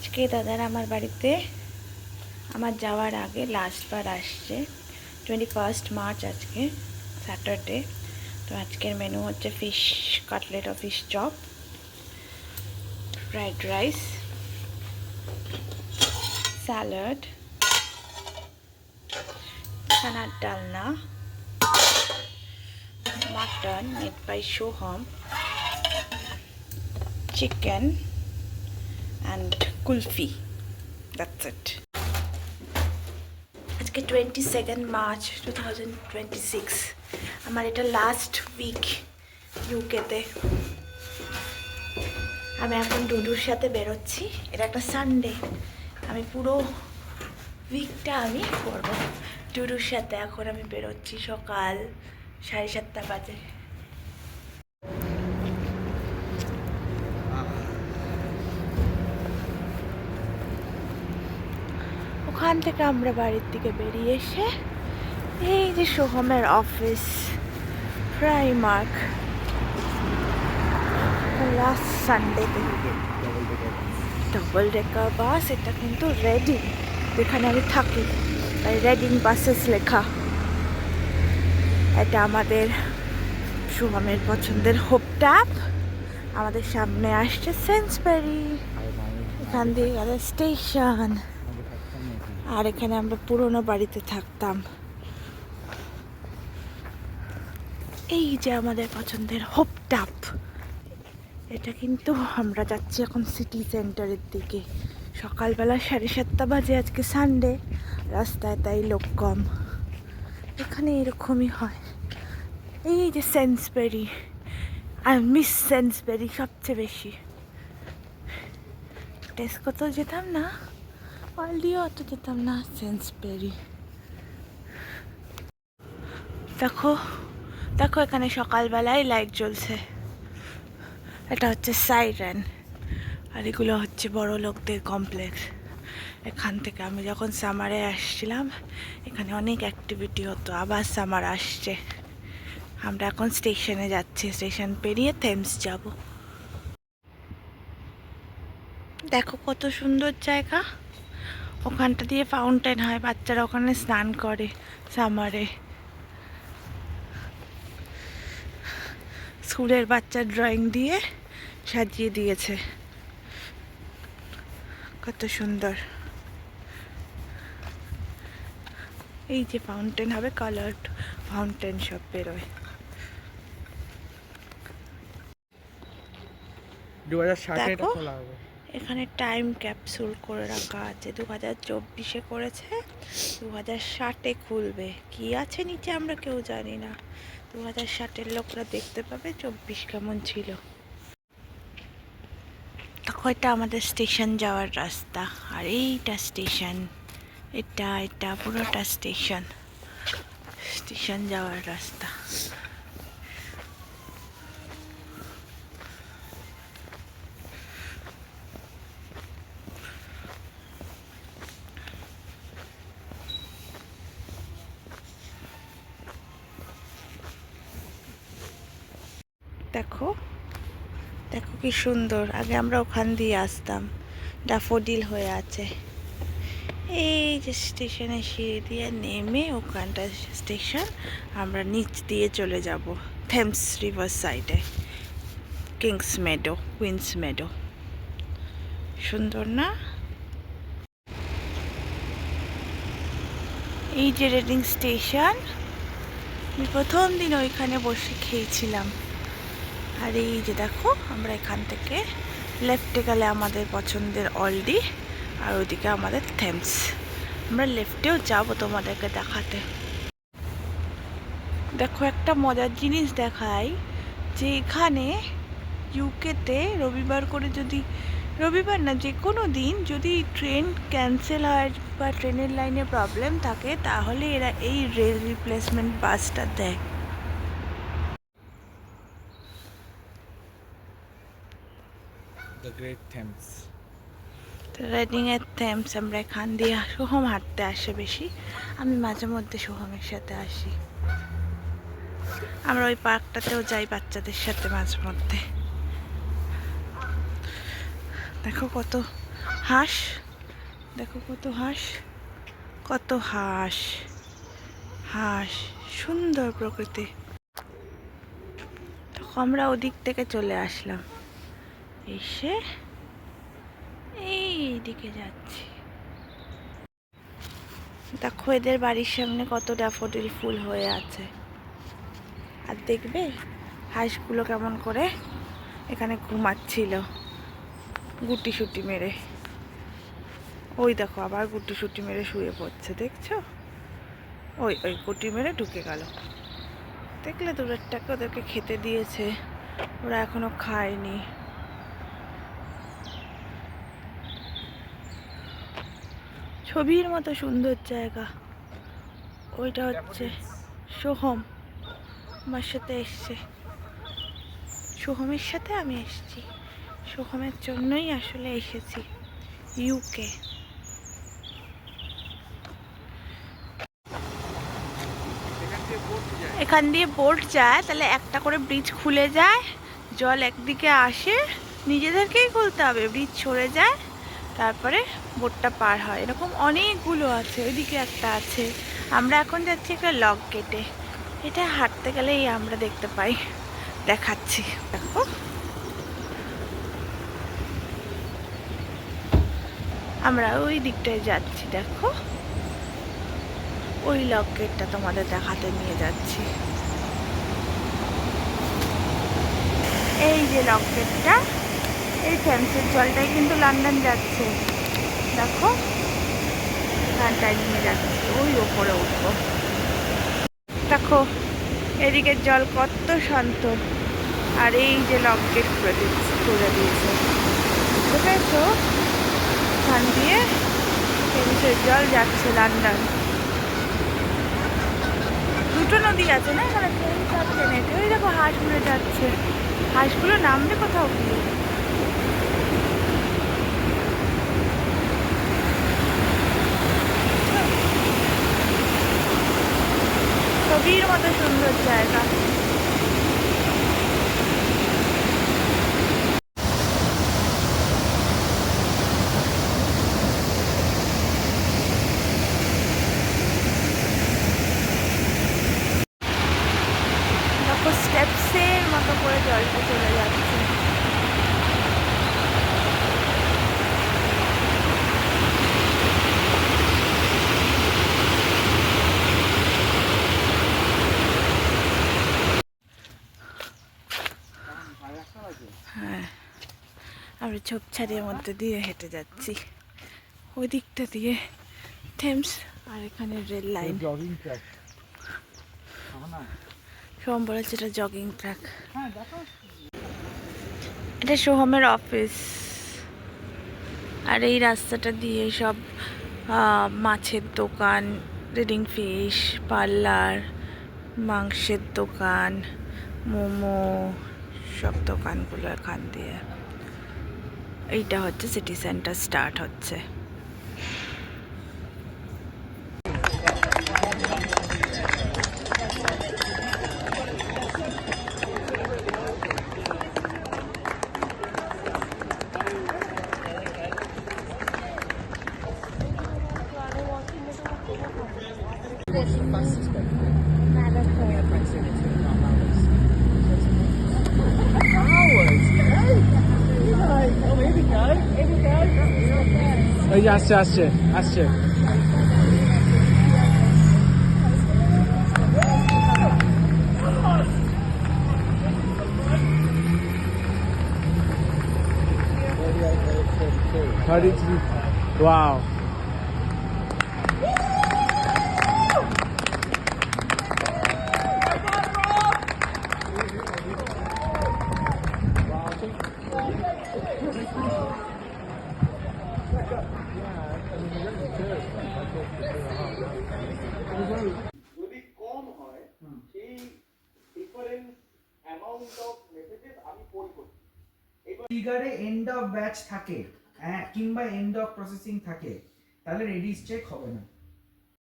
আজকে দাদারা আমার বাড়িতে আমার যাওয়ার আগে লাস্টবার আসছে। 21 মার্চ আজকে স্যাটারডে। তো আজকের মেনু হচ্ছে ফিশ কাটলেট ও fish chop, fried rice, salad, ছানার ডালনা, mutton made by Soham, chicken and kulfi. That's it. আজকে 22 মার্চ 2026। আমার এটা লাস্ট উইক ইউকেতে। আমি এখন ডুডুর সাথে বেরোচ্ছি। এটা একটা সানডে, আমি পুরো উইকটা আমি করবো ডুডুর সাথে। এখন আমি বেরোচ্ছি সকাল 7:30 বাজে। ওখান থেকে আমরা বাড়ির দিকে বেরিয়ে এসে এই যে সোহমের অফিস, প্রাইমার্ক, লাস্ট সানডেতে ডবল ডেকার বাস। এটা কিন্তু রেডিং, যেখানে আমি থাকি, রেডিং বাসেস লেখা। এটা আমাদের সোহমের পছন্দের হোপ ট্যাপ। আমাদের সামনে আসছে সেন্সবেরি, এখান দিয়ে গেলে স্টেশন। আর এখানে আমরা পুরোনো বাড়িতে থাকতাম। এই যে আমাদের পছন্দের হোপ ট্যাপ। এটা কিন্তু আমরা যাচ্ছি এখন সিটি সেন্টারের দিকে। সকালবেলা 7:30 বাজে, আজকে সানডে, রাস্তায় তাই লোক কম। এখানে এরকমই হয়। এই যে সেন্সবেরি, আর মিস সেন্সবেরি সবচেয়ে বেশি। টেস্কো তো যেতাম না, অলডিও অত যেতাম না, সেন্সবেরি। দেখো দেখো, এখানে সকালবেলায় লাইট জ্বলছে। এটা হচ্ছে সাইরেন, আর এগুলো হচ্ছে বড় লোকদের কমপ্লেক্স। এখান থেকে আমি যখন সামারে আসছিলাম, এখানে অনেক অ্যাক্টিভিটি হতো। আবার সামার আসছে। আমরা এখন স্টেশনে যাচ্ছি, স্টেশন পেরিয়ে থেমস যাব। দেখো কত সুন্দর জায়গা। ওখানটা দিয়ে ফাউন্টেন হয়, বাচ্চারা ওখানে স্নান করে সামারে। স্কুলের বাচ্চা ড্রয়িং দিয়ে সাজিয়ে দিয়েছে, কত সুন্দর। এই যে ফাউন্টেন হবে, কালার্ড ফাউন্টেন সব বেরোয়। 2060 দেখো খোলা হবে। এখানে টাইম ক্যাপসুল করে রাখা আছে। 2024-এ করেছে, 2060-এ খুলবে। কি আছে নিচে আমরা কেউ জানি না। 2060-এর লোকরা দেখতে পাবে 24 কেমন ছিল। দেখো এটা আমাদের স্টেশন যাওয়ার রাস্তা, আর এইটা স্টেশন। এটা এটা পুরোটা স্টেশন, স্টেশন যাওয়ার রাস্তা। দেখো দেখো কি সুন্দর। আগে আমরা ওখান দিয়ে আসতাম, ড্যাফোডিল হয়ে আছে। এই যে স্টেশনে সিঁড়ি দিয়ে নেমে ওখানটা স্টেশন, আমরা নিচ দিয়ে চলে যাব থেমস রিভার সাইডে, কিংস মেডো, কুইন্স মেডো। সুন্দর না? এই যে রেডিং স্টেশন। আমি প্রথম দিন ওইখানে বসে খেয়েছিলাম। আর এই যে দেখো, আমরা এখান থেকে লেফটে গেলে আমাদের পছন্দের অলডি, আর ওইদিকে আমাদের থেমস। আমরা লেফটেও যাবো তোমাদেরকে দেখাতে। দেখো একটা মজার জিনিস দেখাই, যে এখানে ইউকেতে রবিবার করে, যদি রবিবার না যে কোনো দিন যদি ট্রেন ক্যান্সেল হয় বা ট্রেনের লাইনে প্রবলেম থাকে, তাহলে এরা এই রেল রিপ্লেসমেন্ট বাসটা দেয়। The great Thames. রেডিংয়ের থেমস। আমরা এখান দিয়ে সোহম হাঁটতে আসে বেশি, আমি মাঝে মধ্যে সোহমের সাথে আসি। আমরা ওই পার্কটাতেও যাই বাচ্চাদের সাথে মাঝে মধ্যে। দেখো কত হাঁস, দেখো কত হাঁস, কত হাঁস, হাঁস, সুন্দর প্রকৃতি। আমরা ওদিক থেকে চলে আসলাম, এসে এইদিকে যাচ্ছি। দেখো এদের বাড়ির সামনে কত ড্যাফোডিল ফুল হয়ে আছে। আর দেখবে হাঁসগুলো কেমন করে এখানে ঘুমাচ্ছিল গুটি সুটি মেরে। ওই দেখো আবার গুটি সুটি মেরে শুয়ে পড়ছে, দেখছো? ওই ওই গুটি মেরে ঢুকে গেল। দেখলে দূরেরটাকে ওদেরকে খেতে দিয়েছে, ওরা এখনো খায়নি। ছবির মতো সুন্দর জায়গা। ওইটা হচ্ছে সোহম, আমার সাথে এসছে। সোহমের সাথে আমি এসেছি, সোহমের জন্যই আসলে এসেছি ইউকে। এখান দিয়ে বোট যায়, তাহলে একটা করে ব্রিজ খুলে যায়, জল একদিকে আসে, নিজেদেরকেই খুলতে হবে, ব্রিজ সরে যায়, তারপরে বোটটা পার হয়। এরকম অনেকগুলো আছে, ওইদিকে একটা আছে। আমরা এখন যাচ্ছি একটা লক গেটে। এটা হাঁটতে গেলেই আমরা দেখতে পাই, দেখাচ্ছি দেখো। আমরা ওই দিকটায় যাচ্ছি, দেখো ওই লক গেটটা তোমাদের দেখাতে নিয়ে যাচ্ছি। এই যে লক গেটটা, এই থ্যামসের জলটাই কিন্তু লন্ডন যাচ্ছে, দেখো এখানটায় নিয়ে যাচ্ছে, ওই ওপরে উঠবো। দেখো এদিকের জল কত শান্ত, আর এই যে লক গেট করে দিয়েছে, বুঝেছো? এখান দিয়ে থ্যামসের জল যাচ্ছে লন্ডন। দুটো নদী আছে না এখানে, থ্যামস আর টেনেট। ওই দেখো হাঁসগুলো যাচ্ছে, হাঁসগুলো নামবে কোথাও গিয়ে। ছবির মতো সুন্দর জায়গা। দেখো স্টেপসের মতো করে জলটা চলে যাচ্ছে। হ্যাঁ, আমরা ঝোপঝাড়ের মধ্যে দিয়ে হেঁটে যাচ্ছি, ওই দিকটা দিয়ে থেমস, আর এখানে rail line. Jogging track Soham বলেছে এটা জগিং ট্র্যাক। এটা সোহমের অফিস। আর এই রাস্তাটা দিয়ে সব মাছের দোকান, রিডিং ফিশ, পার্লার, মাংসের দোকান, মোমো, সব দোকানগুলো এখান দিয়ে। এইটা হচ্ছে সিটি সেন্টার স্টার্ট হচ্ছে। এই যে আসছে আসছে আসছে। Wow. যদি কম হয় সেই ডিফারেন্স অ্যামাউন্ট অফ মেসেজেস আমি পড়ি করি। ট্রিগারে এন্ড অফ ব্যাচ থাকে কিংবা এন্ড অফ প্রসেসিং থাকে, তাহলে রেডিস চেক হবে না।